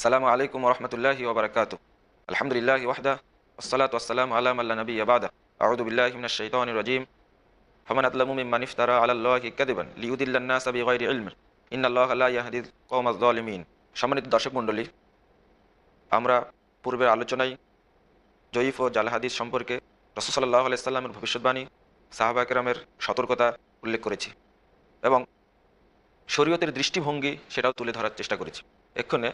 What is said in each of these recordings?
আসসালামু আলাইকুম ওরহমতুল্লাহি ওবরাকাতু। আলহামদুলিল্লাহি ওয়াহদা ওয়াসসালাতু ওয়াসসালামু আলা মান লা নাবিয়্যা বাদা। আউযু বিল্লাহি মিনাশ শাইতানির রাজীম। ফামান আযলামু মিম্মান ইফতারা আলাল্লাহি কাযিবান লিইউদিল্লান নাসা বিগাইরি ইলমিন ইন্নাল্লাহা লা ইয়াহদিল কওমাজ যালিমিন। সম্মানিত দর্শক মণ্ডলী, আমরা পূর্বের আলোচনায় জয়ীফ ও জাল হাদিস সম্পর্কে রাসূল সাল্লাল্লাহু আলাইহি সাল্লামের ভবিষ্যদ্বাণী, সাহাবা কেরামের সতর্কতা উল্লেখ করেছি এবং শরীয়তের দৃষ্টিভঙ্গি সেটাও তুলে ধরার চেষ্টা করেছি। এক্ষণে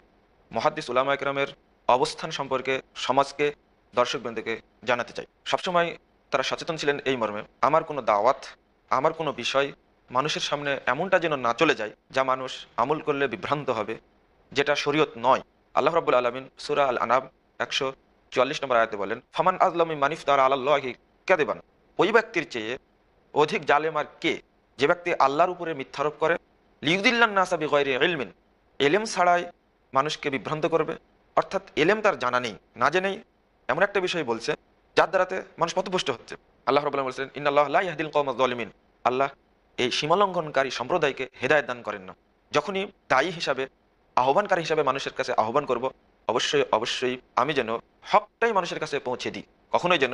মুহাদ্দিস উলামা একরামের অবস্থান সম্পর্কে সমাজকে, দর্শকবৃন্দকে জানাতে চাই। সবসময় তারা সচেতন ছিলেন এই মর্মে, আমার কোনো দাওয়াত, আমার কোনো বিষয় মানুষের সামনে এমনটা যেন না চলে যায় যা মানুষ আমল করলে বিভ্রান্ত হবে, যেটা শরীয়ত নয়। আল্লাহ রাব্বুল আলামিন সূরা আল আনাম 144 নম্বর আয়াতে বলেন, ফামান আযলামু মিম্মান ইফতারা আলাল্লাহি কাযিবান। ওই ব্যক্তির চেয়ে অধিক জালেম আর কে, যে ব্যক্তি আল্লাহর উপরে মিথ্যারোপ করে, লিইউদিল্লান নাসা বিগাইরি ইলমিন, এলেম ছাড়াই মানুষকে বিভ্রান্ত করবে। অর্থাৎ এলেম তার জানা নেই, না জেনেই এমন একটা বিষয় বলছে যার দ্বারাতে মানুষ পথভ্রষ্ট হচ্ছে। আল্লাহ রাব্বুল আলামিন বলেছেন, ইন্নাল্লাহা লা ইয়াহদিল কওমাজ যালিমিন। আল্লাহ এই সীমালঙ্ঘনকারী সম্প্রদায়কে হেদায়েত দান করেন না। যখনই দায়ী হিসাবে, আহ্বানকারী হিসাবে মানুষের কাছে আহ্বান করব, অবশ্যই অবশ্যই আমি যেন হকটাই মানুষের কাছে পৌঁছে দিই। কখনোই যেন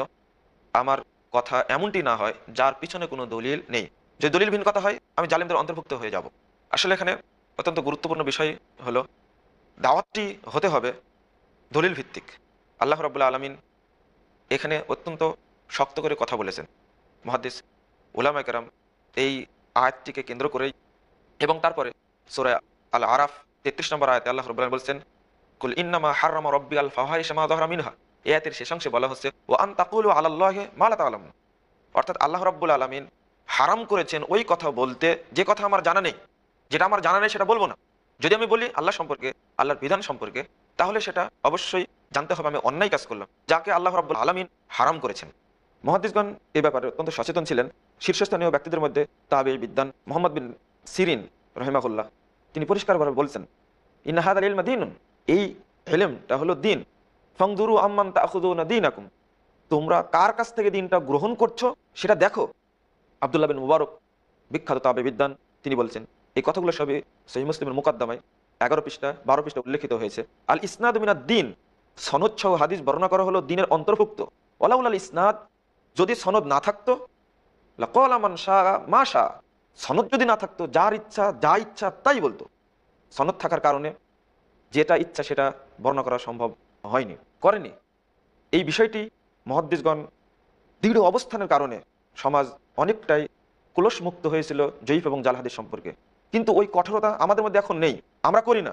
আমার কথা এমনটি না হয় যার পিছনে কোনো দলিল নেই। যদি দলিলহীন কথা হয়, আমি জালিমদের অন্তর্ভুক্ত হয়ে যাব। আসলে এখানে অত্যন্ত গুরুত্বপূর্ণ বিষয় হলো, দাওয়াতটি হতে হবে দলিল ভিত্তিক। আল্লাহ রাব্বুল আলামিন এখানে অত্যন্ত শক্ত করে কথা বলেছেন মুহাদ্দিস উলামায়ে কেরাম এই আয়াতটিকে কেন্দ্র করেই। এবং তারপরে সূরা আল আরাফ 33 নম্বর আয়াতে আল্লাহ রাব্বুল আলামিন বলছেন, কুল ইন্নামা হাররামা রাব্বি আল ফাওয়াহিশা মা যাহারা মিনহা। এই আয়াতের শেষাংশে বলা হচ্ছে, ওয়া আন তাকুলু আলাল্লাহি মা লা তা'লামুন। অর্থাৎ আল্লাহ রাব্বুল আলামিন হারাম করেছেন ওই কথা বলতে যে কথা আমার জানা নেই। যেটা আমার জানা নেই সেটা বলবো না। যদি আমি বলি আল্লাহ সম্পর্কে, আল্লাহর বিধান সম্পর্কে, তাহলে সেটা অবশ্যই জানতে হবে আমি অন্যায় কাজ করলাম, যাকে আল্লাহ রাব্বুল আলামিন হারাম করেছেন। মুহাদ্দিসগণ এই ব্যাপারে অত্যন্ত সচেতন ছিলেন। শীর্ষস্থানীয় ব্যক্তিদের মধ্যে তাবেঈ বিদ্বান মুহাম্মদ বিন সিরিন রাহিমাহুল্লাহ, তিনি পরিষ্কারভাবে বলছেন, ইন্না হাযাল ইলমা দীনুন। এই ইলমটা হলো দিন। ফানজুরু আম্মান তা'খুযুনা দীনাকুম। তোমরা কার কাছ থেকে দিনটা গ্রহণ করছো সেটা দেখো। আব্দুল্লাহ বিন মুবারক, বিখ্যাত তাবেঈ বিদ্বান, তিনি বলছেন, এই কথাগুলো সবই সহিহ মুসলিমের মুকাদ্দামায় 11 পৃষ্ঠা 12 পৃষ্ঠা উল্লেখিত হয়েছে। আল ইসনাদু মিনাদ দ্বীন, সনদ সহ হাদিস বর্ণনা করা হলো দ্বীনের অন্তর্ভুক্ত। ওয়ালাউলাল ইসনাদ, যদি সনদ না থাকতো, লাকালা মান শাআ মা শাআ, সনদ যদি না থাকতো যার ইচ্ছা যা ইচ্ছা তাই বলতো। সনদ থাকার কারণে যেটা ইচ্ছা সেটা বর্ণনা করা সম্ভব হয়নি, করেনি। এই বিষয়টি মুহাদ্দিসগণ দৃঢ় অবস্থানের কারণে সমাজ অনেকটাই কুলসমুক্ত হয়েছিল জয়ীফ এবং জাল হাদিস সম্পর্কে। কিন্তু ওই কঠোরতা আমাদের মধ্যে এখন নেই, আমরা করি না,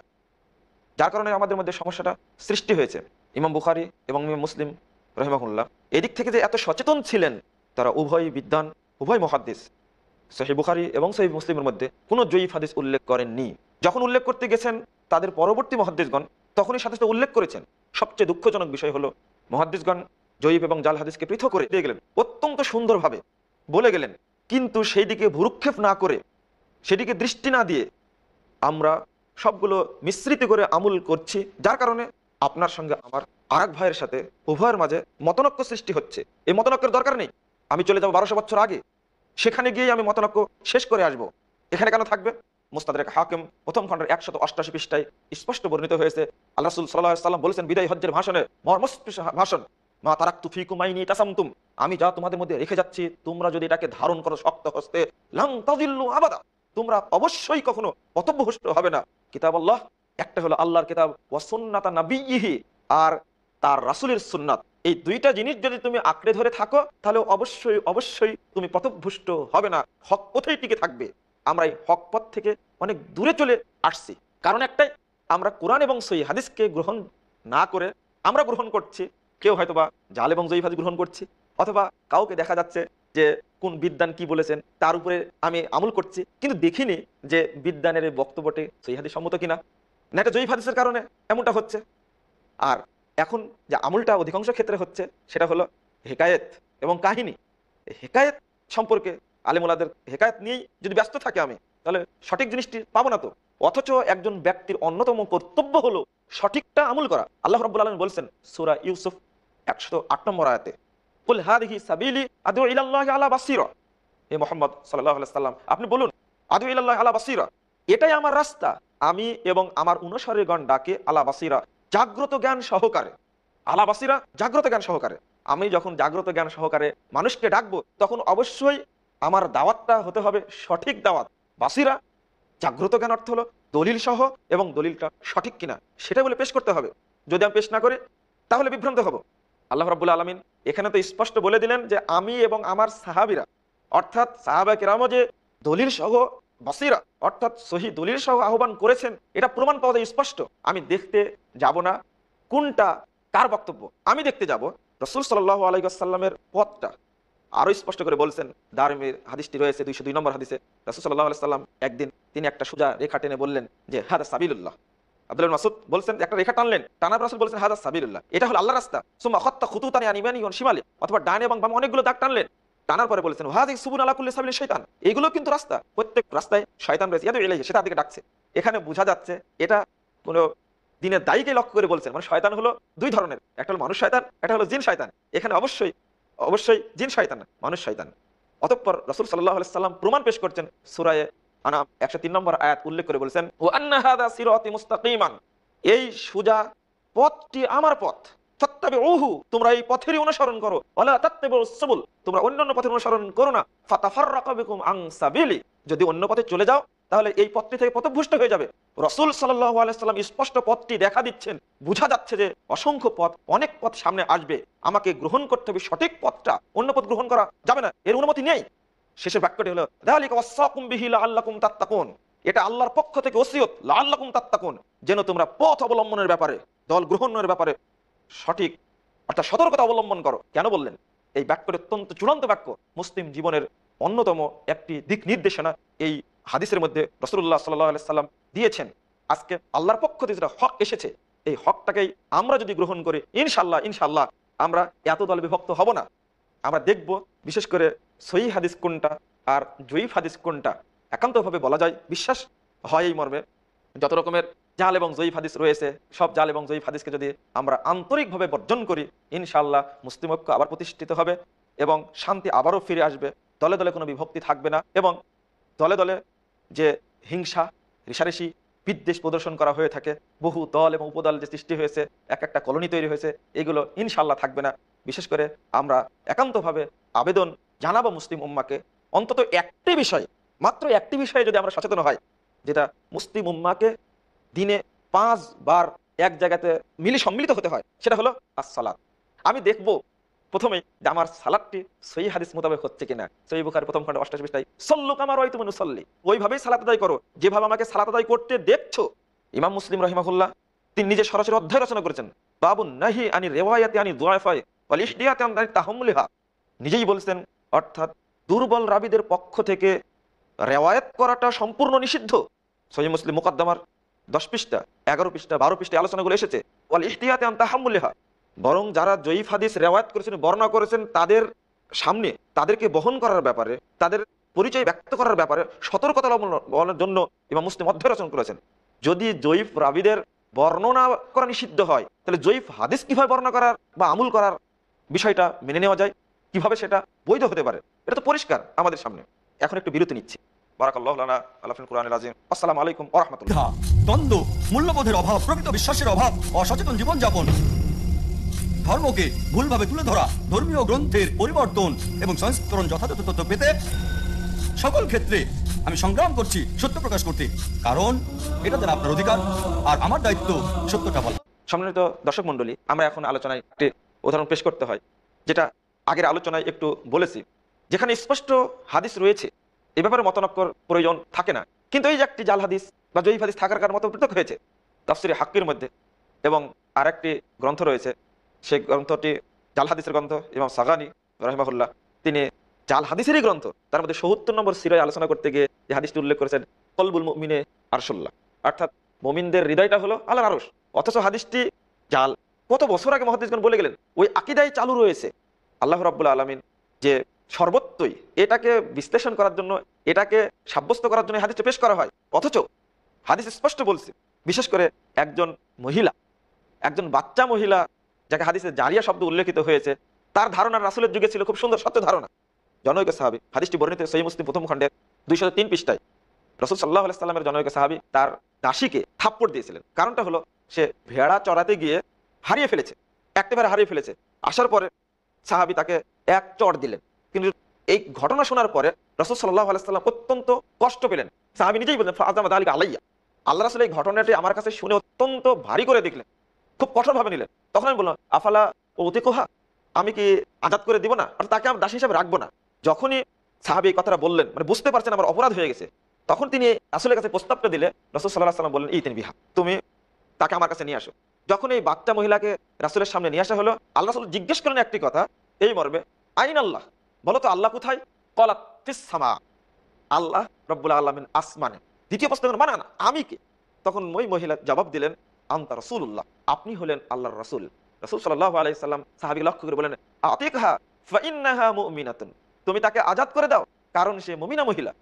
যার কারণে আমাদের মধ্যে সমস্যাটা সৃষ্টি হয়েছে। ইমাম বুখারী এবং ইমাম মুসলিম রাহিমাহুল্লাহ এদিক থেকে যে এত সচেতন ছিলেন, তারা উভয় বিদ্বান, উভয় মুহাদ্দিস, সহিহ বুখারী এবং সহিহ মুসলিমের মধ্যে কোনো জয়ীফ হাদিস উল্লেখ করেননি। যখন উল্লেখ করতে গেছেন তাদের পরবর্তী মুহাদ্দিসগণ তখনই সাথে সাথে উল্লেখ করেছেন। সবচেয়ে দুঃখজনক বিষয় হলো, মুহাদ্দিসগণ জয়ীফ এবং জাল হাদিসকে পৃথক করে দিয়ে গেলেন, অত্যন্ত সুন্দরভাবে বলে গেলেন, কিন্তু সেই দিকে ভুরুক্ষেপ না করে, সেদিকে দৃষ্টি না দিয়ে আমরা সবগুলো মিশ্রিত করে আমল করছি, যার কারণে আপনার সঙ্গে আমার আরেক ভাইয়ের সাথে উভয়ের মাঝে মতনৈক্য সৃষ্টি হচ্ছে। এই মতনৈক্যের দরকার নেই। আমি চলে যাব 1200 বছর আগে, সেখানে গিয়ে আমি মতনৈক্য শেষ করে আসব। এখানে কেন থাকবে? মুস্তাদরাক হাকিম প্রথম খণ্ডের 188 পৃষ্ঠায় স্পষ্ট বর্ণিত হয়েছে। আল্লাহ রাসূল সাল্লাল্লাহু আলাইহি সাল্লাম বলেছেন বিদায় হজ্জের ভাষণে, মর্মস্পর্শী ভাষণ, মা তারাকতু ফীকুম আইনি তাসামতুম, আমি যা তোমাদের মধ্যে রেখে যাচ্ছি তোমরা যদি এটাকে ধারণ করো শক্ত হস্তে, লাং তাযিল্লু আবাদা, তোমরা অবশ্যই কখনো পথভ্রষ্ট হবে না। কিতাব আল্লাহ, একটা হলো আল্লাহর কিতাব, ওয়া সুন্নাতা নাবিয়্যিহি, আর তার রাসূলের সুন্নাত। এই দুইটা জিনিস যদি তুমি আঁকড়ে ধরে থাকো, তাহলে অবশ্যই অবশ্যই তুমি পথভ্রষ্ট হবে না, হক পথেই টিকে থাকবে। আমরা এই হক পথ থেকে অনেক দূরে চলে আসছি, কারণ একটাই, আমরা কোরআন এবং সহিহ হাদিসকে গ্রহণ না করে আমরা গ্রহণ করছি, কেউ হয়তোবা জাল এবং জয়ীফ হাদিস গ্রহণ করছি, অথবা কাউকে দেখা যাচ্ছে যে কোন বিদ্বান কি বলেছেন তার উপরে আমি আমল করছি, কিন্তু দেখিনি যে বিদ্বানের এই বক্তব্যটি সহিহ হাদিস সম্মত কিনা, না এটা জয়ীফ হাদিসের কারণে এমনটা হচ্ছে। আর এখন যে আমলটা অধিকাংশ ক্ষেত্রে হচ্ছে সেটা হলো হেকায়েত এবং কাহিনী। হেকায়েত সম্পর্কে আলেমুলাদের হেকায়েত নিয়েই যদি ব্যস্ত থাকে আমি, তাহলে সঠিক জিনিসটি পাবো না তো। অথচ একজন ব্যক্তির অন্যতম কর্তব্য হলো সঠিকটা আমল করা। আল্লাহ রাব্বুল আলামিন বলছেন সূরা ইউসুফ 108 নম্বর আয়াতে, কুল হাদিহি সাবিলি আদউ ইলাল্লাহি আলা বাসীরা, হে মুহাম্মদ সাল্লাল্লাহু আলাইহি সাল্লাম আপনি বলুন, আদউ ইলাল্লাহি আলা বাসীরা, এটাই আমার রাস্তা, আমি এবং আমার অনুসারীগণ ডাকে আলা বাসিরা, জাগ্রত জ্ঞান সহকারে। আলা বাসিরা, জাগ্রত জ্ঞান সহকারে। আমি যখন জাগ্রত জ্ঞান সহকারে মানুষকে ডাকবো, তখন অবশ্যই আমার দাওয়াতটা হতে হবে সঠিক দাওয়াত। বাসিরা, জাগ্রত জ্ঞান অর্থ হলো দলিল সহ, এবং দলিলটা সঠিক কিনা সেটা বলে পেশ করতে হবে। যদি আমি পেশ না করি তাহলে বিভ্রান্ত হব। আল্লাহ রাব্বুল আলামিন এখানে তো স্পষ্ট বলে দিলেন যে আমি এবং আমার সাহাবীরা, অর্থাৎ সাহাবা কেরামও যে দলিল সহ বসিরা অর্থাৎ সহি দলিল সহ আহ্বান করেছেন, এটা প্রমাণ পাওয়া যায় স্পষ্ট। আমি দেখতে যাব না কোনটা কার বক্তব্য, আমি দেখতে যাব রাসূল সাল্লাল্লাহু আলাইহি ওয়াসাল্লামের পথটা। আরো স্পষ্ট করে বলছেন, দারমির হাদিসটি রয়েছে 202 নম্বর হাদিসে। রাসূল সাল্লাল্লাহু আলাইহি ওয়াসাল্লাম একদিন তিনি একটা সোজা রেখা টেনে বললেন যে হাদা সাবিলুল্লাহ। আব্দুল্লাহ ইবনে মাসউদ বলছেন একটা রেখা টানলেন, টানার পর রাসূল বলছেন হাদা সাবিলুল্লাহ, এটা হলো আল্লাহর রাস্তা। সুম্মা খাত্তা খুতুতান আন ইয়ামিনি ওয়া শিমালি, অথবা ডানে এবং বামে অনেকগুলো দাগ টানলেন। টানার পরে বলেছেন হাযিহি সুবুল আলা কুল্লি সাবিলিন শাইতান, এগুলো কিন্তু রাস্তা, প্রত্যেক রাস্তায় শয়তান রয়েছে, ইয়াদু ইলাইহি, সেটা দিকে ডাকছে। এখানে বোঝা যাচ্ছে এটা কোনো দিনের দায়ীকে লক্ষ্য করে বলছেন, মানে শয়তান হলো দুই ধরনের, একটা হলো মানুষ শয়তান, একটা হলো জিন শয়তান। এখানে অবশ্যই অবশ্যই জিন শয়তান না, মানুষ শয়তান। অতঃপর রাসূল সাল্লাল্লাহু আলাইহি সাল্লাম প্রমাণ পেশ করছেন, সূরা আনাম 103 নম্বর আয়াত উল্লেখ করে বলেছেন ওয়া আন্না হাযা সিরাতি মুস্তাকিমান, এই সোজা পথটি আমার পথ, ফাত্তাবিউহু, তোমরা এই পথেরই অনুসরণ করো, ওয়ালা তাত্তাবিউস সুবুল, তোমরা অন্যান্য পথের অনুসরণ করো না, ফাতাফাররাকা বিকুম আন সাবিলি, যদি অন্য পথে চলে যাও তাহলে এই পথটি থেকে পথভ্রষ্ট হয়ে যাবে। রাসূল সাল্লাল্লাহু আলাইহি সাল্লাম স্পষ্ট পথটি দেখা দিচ্ছেন, বোঝা যাচ্ছে যে অসংখ্য পথ, অনেক পথ সামনে আসবে, আমাকে গ্রহণ করতে হবে সঠিক পথটা, অন্য পথ গ্রহণ করা যাবে না, এর অনুমতি নেই। শেষের বাক্যটি হলো যালিকা ওয়াসাকুম বিহি লাআল্লাকুম তাত্তাকুন, এটা আল্লাহর পক্ষ থেকে ওসিয়ত, লাআল্লাকুম তাত্তাকুন, যেন তোমরা পথ অবলম্বনের ব্যাপারে, দল গ্রহণের ব্যাপারে সঠিক অর্থাৎ সতর্কতা অবলম্বন করো। কেন বললেন? এই বাক্যটি অত্যন্ত চূড়ান্ত বাক্য, মুসলিম জীবনের অন্যতম একটি দিক নির্দেশনা এই হাদিসের মধ্যে রাসূলুল্লাহ সাল্লাল্লাহু আলাইহি সাল্লাম দিয়েছেন। আজকে আল্লাহর পক্ষ থেকে যেটা হক এসেছে, এই হকটাকেই আমরা যদি গ্রহণ করি, ইনশাআল্লাহ ইনশাআল্লাহ আমরা এত দলে বিভক্ত হব না। আমরা দেখব বিশেষ করে সহিহ হাদিস কোনটা আর জয়ীফ হাদিস কোনটা একান্তভাবে বলা যায়, বিশ্বাস হয় এই মর্মে যত রকমের জাল এবং জয়ীফ হাদিস রয়েছে, সব জাল এবং জয়ীফ হাদিসকে যদি আমরা আন্তরিকভাবে বর্জন করি, ইনশাআল্লাহ মুসলিম ঐক্য আবার প্রতিষ্ঠিত হবে এবং শান্তি আবারও ফিরে আসবে। দলে দলে কোনো বিভক্তি থাকবে না, এবং দলে দলে যে হিংসা, রেষারেষি, বিদ্বেষ প্রদর্শন করা হয়ে থাকে, বহু দল এবং উপদল যে সৃষ্টি হয়েছে, এক একটা কলোনি তৈরি হয়েছে, এগুলো ইনশাআল্লাহ থাকবে না। বিশেষ করে আমরা একান্তভাবে আবেদন জানাবো মুসলিম উম্মাকে, অন্তত একটি বিষয়, মাত্র একটি বিষয়ে যদি আমরা সচেতন হয়, যেটা মুসলিম উম্মাকে দিনে 5 বার এক জায়গাতে সম্মিলিত হতে হয়, সেটা হলো as-সালাত। আমি দেখব প্রথমে যে আমার সালাতটি সহিহ হাদিস মোতাবেক হচ্ছে কিনা। সহিহ বুখারী প্রথম খণ্ড 88 পৃষ্ঠায় সল্লু কামা রাআইতুমুনি উসাল্লি, ওইভাবেই সালাত আদায় করো যেভাবে আমাকে সালাত আদায় করতে দেখছো। ইমাম মুসলিম রাহিমাহুল্লাহ তিনি নিজে সরাসরি অধ্যায় রচনা করেছেন, বাবুন নাহি আনি রিওয়ায়াতি আনি দুআফাই ওয়াল ইহদিয়াতি আন তাহাম্মুলিহা, নিজেই বলছেন, অর্থাৎ দুর্বল রাবীদের পক্ষ থেকে রেওয়ায়াত করাটা সম্পূর্ণ নিষিদ্ধ। সহিহ মুসলিম মুকদ্দমার 10 পৃষ্ঠা, 11 পৃষ্ঠা, 12 পৃষ্ঠা আলোচনাগুলো এসেছে, ওয়াল ইহতিয়াতি আন তাহাম্মুলিহা, বরং যারা জয়ীফ হাদিস রেওয়ায়াত করেছেন, বর্ণনা করেছেন, তাদের সামনে তাদেরকে বহন করার ব্যাপারে, তাদের পরিচয় ব্যক্ত করার ব্যাপারে সতর্কতা অবলম্বনের জন্য ইমাম মুসলিম অধ্যায় রচনা করেছেন। যদি জয়ীফ রাবীদের বর্ণনা করা নিষিদ্ধ হয়, তাহলে জয়ীফ হাদিস কিভাবে বর্ণনা করার বা আমল করার বিষয়টা মেনে নেওয়া যায়, কিভাবে সেটা বৈধ হতে পারে, এটা তো পরিষ্কার আমাদের সামনে। এখন একটু বিরতি নিচ্ছি। বারাকাল্লাহু লানা আলা ফিল কুরআনিল আযীম। আসসালামু আলাইকুম ওয়া রাহমাতুল্লাহ। দ্বন্দ্ব, মূল্যবোধের অভাব, প্রকৃত বিশ্বাসের অভাব, অসচেতন জীবনযাপন, ধর্মকে ভুলভাবে তুলে ধরা, ধর্মীয় গ্রন্থের পরিবর্তন এবং সংস্করণ যথাযথ তথ্য পেতে সকল ক্ষেত্রে আমি সংগ্রাম করছি সত্য প্রকাশ করতে, কারণ এটা যারা আপনার অধিকার আর আমার দায়িত্ব সত্যটা বলা। সম্মানিত দর্শক মণ্ডলী, আমরা এখন আলোচনায় একটি উদাহরণ পেশ করতে হয়, যেটা আগের আলোচনায় একটু বলেছি, যেখানে স্পষ্ট হাদিস রয়েছে, এ ব্যাপারে মতানক্কর প্রয়োজন থাকে না, কিন্তু এই যে একটি জাল হাদিস বা জয়ীফ হাদিস থাকার কারণে মত পৃথক হয়েছে তাফসিরে হাক্কির মধ্যে, এবং আরেকটি গ্রন্থ রয়েছে, সেই গ্রন্থটি জাল হাদিসের গ্রন্থ। ইমাম সাগানি রাহিমাহুল্লাহ তিনি জাল হাদিসেরই গ্রন্থ, তার মধ্যে ৭০ নম্বর সিরায় আলোচনা করতে গিয়ে যে হাদিসটি উল্লেখ করেছেন, কলবুল মুমিনে আরশুল্লাহ, অর্থাৎ মুমিনদের হৃদয়টা হলো আল্লাহর আরশ, অথচ হাদিসটি জাল। কত বছর আগে মুহাদ্দিসগণ বলে গেলেন, ওই আকীদাই চালু রয়েছে। আল্লাহ রাব্বুল আলামিন যে সর্বত্রই এটাকে বিশ্লেষণ করার জন্য, এটাকে সাব্যস্ত করার জন্য হাদিসটা পেশ করা হয়, অথচ হাদিস স্পষ্ট বলছে, বিশেষ করে একজন মহিলা, একজন বাচ্চা মহিলা, যাকে হাদিসে জারিয়া শব্দ উল্লেখিত হয়েছে, তার ধারণা রাসূলের যুগে ছিল খুব সুন্দর সত্য ধারণা, জনৈক সাহাবী। হাদিসটি বর্ণিত সহিহ মুসলিম প্রথম খণ্ডের 203 পৃষ্ঠায়। রাসূল সাল্লাল্লাহু আলাইহি সাল্লামের জনৈক সাহাবী তার দাসীকে থাপ্পড় দিয়েছিলেন। কারণটা হলো সে ভেড়া চড়াতে গিয়ে হারিয়ে ফেলেছে, একটা ভেড়া হারিয়ে ফেলেছে। আসার পরে সাহাবী তাকে এক চড় দিলেন। কিন্তু এই ঘটনা শোনার পরে রাসূল সাল্লাল্লাহু আলাইহি সাল্লাম অত্যন্ত কষ্ট পেলেন। সাহাবী নিজেই বললেন, ফাআযামা যালিকা আলাইয়া, আল্লাহ রাসূল এই ঘটনাটি আমার কাছে শুনে অত্যন্ত ভারী করে দেখলেন, খুব কঠোরভাবে নিলেন। তখন আমি বললাম, আফালা উতিকুহা, আমি কি আজাদ করে দিব না, আর তাকে আমি দাসী হিসেবে রাখবো না? যখনই সাহাবী এই কথাটা বললেন, মানে বুঝতে পারছেন আমার অপরাধ হয়ে গেছে, তখন তিনি রাসূলের কাছে প্রস্তাবটা দিলে রাসূল সাল্লাল্লাহু আলাইহি সাল্লাম বললেন, ইতিন বিহা, তুমি তাকে আমার কাছে নিয়ে আসো। যখন এই বাচ্চা মহিলাকে রাসূলের সামনে নিয়ে আসা হলো, আল্লাহ রাসূল জিজ্ঞেস করলেন একটি কথা, এই মর্মে, আইন আল্লাহ, বলো তো আল্লাহ কোথায়? ক্বালাত ফিস সামা, আল্লাহ রাব্বুল আলামিন আসমানে। দ্বিতীয় প্রশ্ন, মানে না আমি কে? তখন ওই মহিলা জবাব দিলেন, আনতা রাসূলুল্লাহ, আপনি হলেন আল্লাহর রাসূল। রাসূল সাল্লাল্লাহু আলাইহি সাল্লাম সাহাবীকে লক্ষ্য করে বলেন, আতিকহা ফাইন্নাহা মুমিনাতুন, তুমি তাকে আজাদ করে দাও, কারণ সে মুমিনা মহিলা।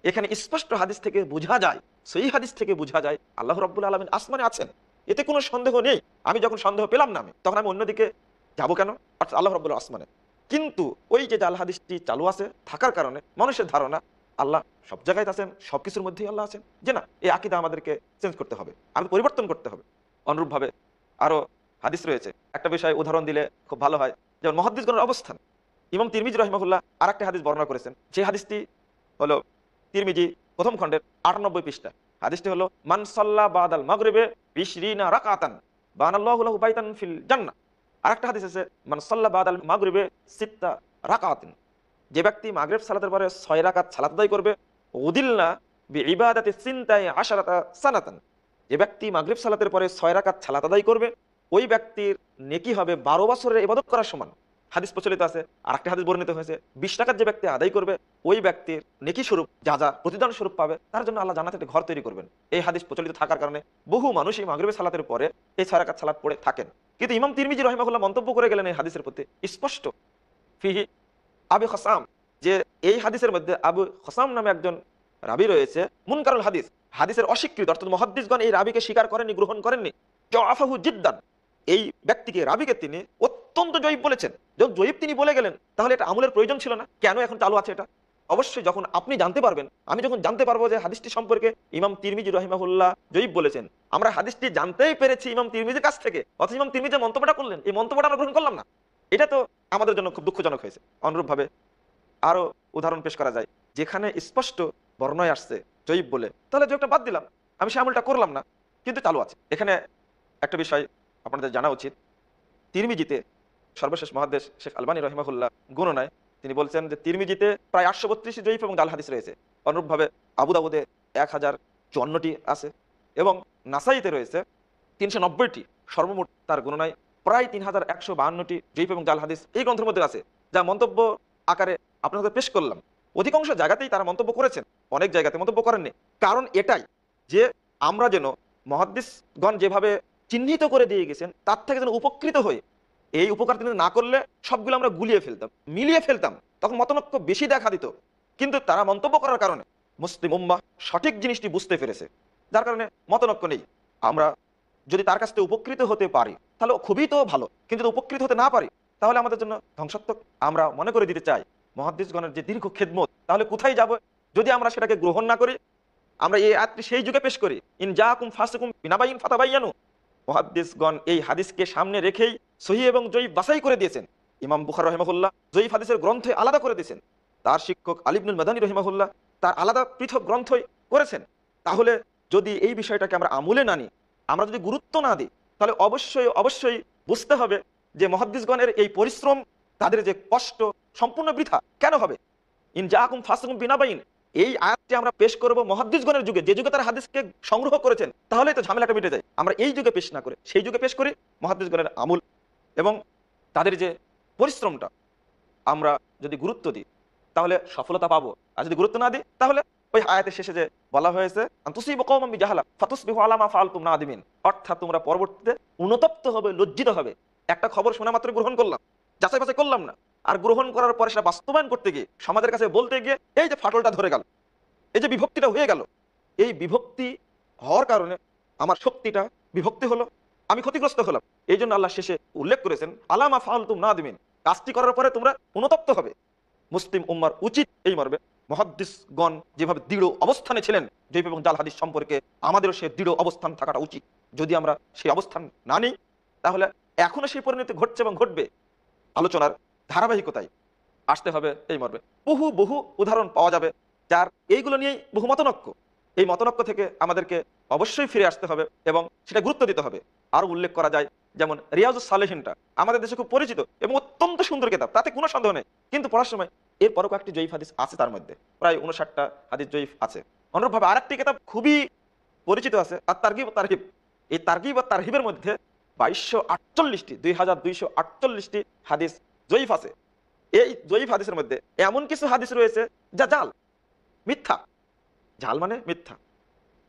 এখানে স্পষ্ট হাদিস থেকে বোঝা যায়, সহিহ হাদিস থেকে বোঝা যায় আল্লাহ রাব্বুল আলামিন আসমানে আছেন, এতে কোনো সন্দেহ নেই। আমি যখন সন্দেহ পেলাম না, তখন আমি অন্যদিকে যাব কেন? অর্থাৎ আল্লাহ রাব্বুল আসমানে। কিন্তু ওই যে জাল হাদিসটি চালু আছে থাকার কারণে মানুষের ধারণা আল্লাহ সব জায়গায় আছেন, সবকিছুর মধ্যেই আল্লাহ আছেন, যে না, এই আকীদা আমাদেরকে চেঞ্জ করতে হবে, আমাদের পরিবর্তন করতে হবে। অনুরূপভাবে আরো হাদিস রয়েছে, একটা বিষয় উদাহরণ দিলে খুব ভালো হয়, যেমন মুহাদ্দিসগণের অবস্থান। ইমাম তিরমিজি রাহিমাহুল্লাহ আর একটা হাদিস বর্ণনা করেছেন, সেই হাদিসটি হলো তিরমিজি প্রথম খণ্ডের 98 পৃষ্ঠা। হাদিসটি হলো, মান সাল্লা বাদাল মাগরিবে 20 রাকাতান বানাল্লাহু লাহু বাইতান ফিল জান্নাহ। আরেকটা হাদিস আছে, মান সাল্লা বাদাল মাগরিবে 6 রাকাতান, যে ব্যক্তি মাগরিব সালাতের পরে 6 রাকাত সালাত আদায় করবে, উদিল্লা বিইবাদাতি সিনতাই আশারাতা সানাতান, যে ব্যক্তি মাগরিব সালাতের পরে 6 রাকাত সালাত আদায় করবে, ওই ব্যক্তির নেকি হবে 12 বছরের ইবাদত করার সমান। হাদিস প্রচলিত আছে। আর একটা হাদিস বর্ণিত হয়েছে, 20 টাকার যে ব্যক্তি আদায় করবে, ওই ব্যক্তির নেকি স্বরূপ যা যা প্রতিদান স্বরূপ পাবে, তার জন্য আল্লাহ জান্নাতে একটা ঘর তৈরি করবেন। এই হাদিস প্রচলিত থাকার কারণে বহু মানুষই মাগরিবের সালাতের পরে এই 6 রাকাত সালাত পড়ে থাকেন। কিন্তু ইমাম তিরমিজি রাহিমাহুল্লাহ মন্তব্য করে গেলেন এই হাদিসের প্রতি স্পষ্ট, ফিহি আবু খসাম, যে এই হাদিসের মধ্যে আবু খসাম নামে একজন রাবী রয়েছে, মুনকারুল হাদিস, হাদিসের অস্বীকৃত, অর্থাৎ মুহাদ্দিসগণ এই রাবীকে স্বীকার করেননি, গ্রহণ করেননি। জাফাহু জিদ্দান, এই ব্যক্তিকে, রাবীকে তিনি অত্যন্ত জয়ীব বলেছেন। যখন জয়ীব তিনি বলে গেলেন, তাহলে এটা আমলের প্রয়োজন ছিল না, কেন এখন চালু আছে এটা? অবশ্যই যখন আপনি জানতে পারবেন, আমি যখন জানতে পারবো যে হাদিসটি সম্পর্কে ইমাম তিরমিজি রাহিমাহুল্লাহ জয়ীব বলেছেন, আমরা হাদিসটি জানতেই পেরেছি ইমাম তিরমিজির কাছ থেকে, অথচ ইমাম তিরমিজি যে মন্তব্যটা করলেন, এই মন্তব্যটা আমরা গ্রহণ করলাম না, এটা তো আমাদের জন্য খুব দুঃখজনক হয়েছে। অনুরূপভাবে আরো উদাহরণ পেশ করা যায়, যেখানে স্পষ্ট বর্ণনায় আসছে জয়ীব বলে, তাহলে জয়ীবটা বাদ দিলাম, আমি সে আমলটা করলাম না, কিন্তু চালু আছে। এখানে একটা বিষয় আপনাদের জানা উচিত, তিরমিজিতে সর্বশেষ মুহাদ্দিস শেখ আলবানী রাহিমাহুল্লাহ গণনায় তিনি বলছেন যে তিরমিজিতে প্রায় 832টি জয়ীফ এবং জাল হাদিস রয়েছে। অনুরূপভাবে আবু দাউদে 1054টি আছে এবং নাসাইতে রয়েছে 390টি। সর্বমোট তার গণনায় প্রায় 3152টি জয়ীফ এবং জাল হাদিস এই গ্রন্থের মধ্যে আছে, যা মন্তব্য আকারে আপনাদের পেশ করলাম। অধিকাংশ জায়গাতেই তারা মন্তব্য করেছেন, অনেক জায়গাতে মন্তব্য করেননি। কারণ এটাই যে আমরা যেন মুহাদ্দিসগণ যেভাবে চিহ্নিত করে দিয়ে গেছেন, তার থেকে যেন উপকৃত হই। এই উপকার তিনি না করলে সবগুলো আমরা গুলিয়ে ফেলতাম, মিলিয়ে ফেলতাম, তখন মতনৈক্য বেশি দেখা দিত। কিন্তু তারা মন্তব্য করার কারণে মুসলিম উম্মাহ সঠিক জিনিসটি বুঝতে পেরেছে, যার কারণে মতনৈক্য নেই। আমরা যদি তার কাছ থেকে উপকৃত হতে পারি তাহলে খুবই তো ভালো, কিন্তু যদি উপকৃত হতে না পারি তাহলে আমাদের জন্য ধ্বংসাত্মক। আমরা মনে করে দিতে চাই মুহাদ্দিসগণের যে দীর্ঘ খেদমত, তাহলে কোথায় যাব যদি আমরা সেটাকে গ্রহণ না করি? আমরা এই আয়াতটি সেই যুগে পেশ করি, ইন জাআকুম ফাসিকুম বিনাবাইন ফাতাবায়ানু। মুহাদ্দিসগণ এই হাদিসকে সামনে রেখেই সহিহ এবং জয়ীফ বাছাই করে দিয়েছেন। ইমাম বুখারী রাহিমাহুল্লাহ জয়ীফ হাদিসের গ্রন্থে আলাদা করে দিয়েছেন, তার শিক্ষক আলী ইবনুল মাদানী রাহিমাহুল্লাহ তার আলাদা পৃথক গ্রন্থই করেছেন। তাহলে যদি এই বিষয়টাকে আমরা আমলে না নিই, আমরা যদি গুরুত্ব না দিই, তাহলে অবশ্যই অবশ্যই বুঝতে হবে যে মুহাদ্দিসগণের এই পরিশ্রম, তাদের যে কষ্ট সম্পূর্ণ বৃথা কেন হবে। ইন জাআকুম ফাসিকুম বিনাবাইন, এই আয়াতটি আমরা পেশ করব মুহাদ্দিসগণের যুগে, যে যুগে তারা হাদিসকে সংগ্রহ করেছেন, তাহলেই তো ঝামেলাটা মিটে যায়। আমরা এই যুগে পেশ না করে সেই যুগে পেশ করি মুহাদ্দিসগণের আমল এবং তাদের যে পরিশ্রমটা আমরা যদি গুরুত্ব দিই তাহলে সফলতা পাবো। আর যদি গুরুত্ব না দিই তাহলে ওই আয়াতের শেষে যে বলা হয়েছে আনতুসিবু কওমান বিজাহালা ফাতুসবিহু আলা মা ফাআলতুম নাদিমিন, অর্থাৎ তোমরা পরবর্তীতে অনুতপ্ত হবে, লজ্জিত হবে। একটা খবর শোনা মাত্র গ্রহণ করলাম, যাচাই বাছাই করলাম না, আর গ্রহণ করার পরে সেটা বাস্তবায়ন করতে গিয়ে সমাজের কাছে বলতে গিয়ে এই যে ফাটলটা ধরে গেল, এই যে বিভক্তিটা হয়ে গেল, এই বিভক্তি হওয়ার কারণে আমার শক্তিটা বিভক্তি হলো, আমি ক্ষতিগ্রস্ত হলাম। এই জন্য আল্লাহ শেষে উল্লেখ করেছেন আলামা ফাআলতুম নাদিমিন, কাজটি করার পরে তোমরা অনুতপ্ত হবে। মুসলিম উম্মার উচিত এই মর্মে মুহাদ্দিসগণ যেভাবে দৃঢ় অবস্থানে ছিলেন জয়ীফ এবং জাল হাদিস সম্পর্কে, আমাদেরও সে দৃঢ় অবস্থান থাকাটা উচিত। যদি আমরা সেই অবস্থান না নিই, তাহলে এখনো সেই পরিণতি ঘটছে এবং ঘটবে। আলোচনার ধারাবাহিকতায় আসতে হবে এই মর্মে। বহু বহু উদাহরণ পাওয়া যাবে যার এইগুলো নিয়েই বহু মতনৈক্য। এই মতনৈক্য থেকে আমাদেরকে অবশ্যই ফিরে আসতে হবে এবং সেটা গুরুত্ব দিতে হবে। আরও উল্লেখ করা যায়, যেমন রিয়াজুস সালেহিনটা আমাদের দেশে খুব পরিচিত এবং অত্যন্ত সুন্দর কিতাব, তাতে কোনো সন্দেহ নেই। কিন্তু পড়ার সময় এরপরও কয়েকটি জয়ীফ হাদিস আছে, তার মধ্যে প্রায় 59টা হাদিস জয়ীফ আছে। অনুরূপভাবে আরেকটি কিতাব খুবই পরিচিত আছে, আর তারগিব ও তারহিব। এই তারগিব ও তারহিবের মধ্যে 2248টি হাদিস জয়ীফ আছে। এই জয়ীফ হাদিসের মধ্যে এমন কিছু হাদিস রয়েছে যা জাল, মিথ্যা। জাল মানে মিথ্যা।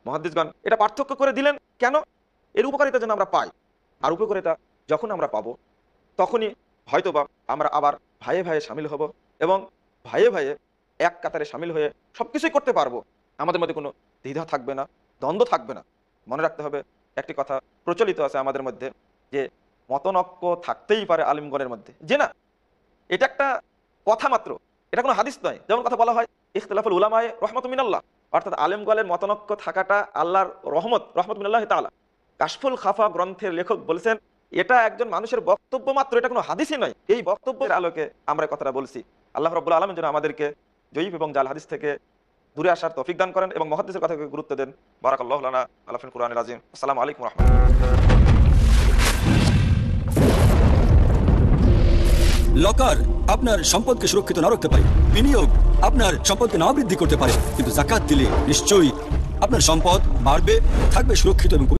মুহাদ্দিসগণ এটা পার্থক্য করে দিলেন কেন? এর উপকারিতা যেন আমরা পাই। আর উপকারিতা যখন আমরা পাবো, তখনই হয়তোবা আমরা আবার ভাইয়ে ভাইয়ে সামিল হব এবং ভাইয়ে ভাইয়ে এক কাতারে সামিল হয়ে সবকিছুই করতে পারবো। আমাদের মধ্যে কোনো দ্বিধা থাকবে না, দ্বন্দ্ব থাকবে না। মনে রাখতে হবে, একটি কথা প্রচলিত আছে আমাদের মধ্যে যে মতনৈক্য থাকতেই পারে আলিমগণের মধ্যে, যে না, এটা একটা কথা মাত্র, এটা কোনো হাদিস নয়। যেমন কথা বলা হয় ইখতিলাফুল উলামায়ে রাহমাতুম মিনাল্লাহ, অর্থাৎ আলেমগণের মতনৈক্য থাকাটা আল্লাহর রহমত মিনাল্লাহি তাআলা। কাশফুল খাফা গ্রন্থের লেখক বলেছেন এটা একজন মানুষের বক্তব্য মাত্র, এটা কোনো হাদিসই নয়। এই বক্তব্যের আলোকে আমরা কথাটা বলছি। আল্লাহ রাব্বুল আলামিন যেন আমাদেরকে জয়ীফ এবং জাল হাদিস থেকে দূরে আসার তৌফিক দান করেন এবং মুহাদ্দিসের কথাকে গুরুত্ব দেন। বারাকাল্লাহু লানা আলা ফিল কুরআনিল আযীম। আসসালামু আলাইকুম ওয়া রাহমাতুল্লাহ। লকার আপনার সম্পদকে সুরক্ষিত না রাখতে পারে, বিনিয়োগ আপনার সম্পদকে না বৃদ্ধি করতে পারে, কিন্তু যাকাত দিলে নিশ্চয়ই আপনার সম্পদ বাড়বে, থাকবে সুরক্ষিত এবং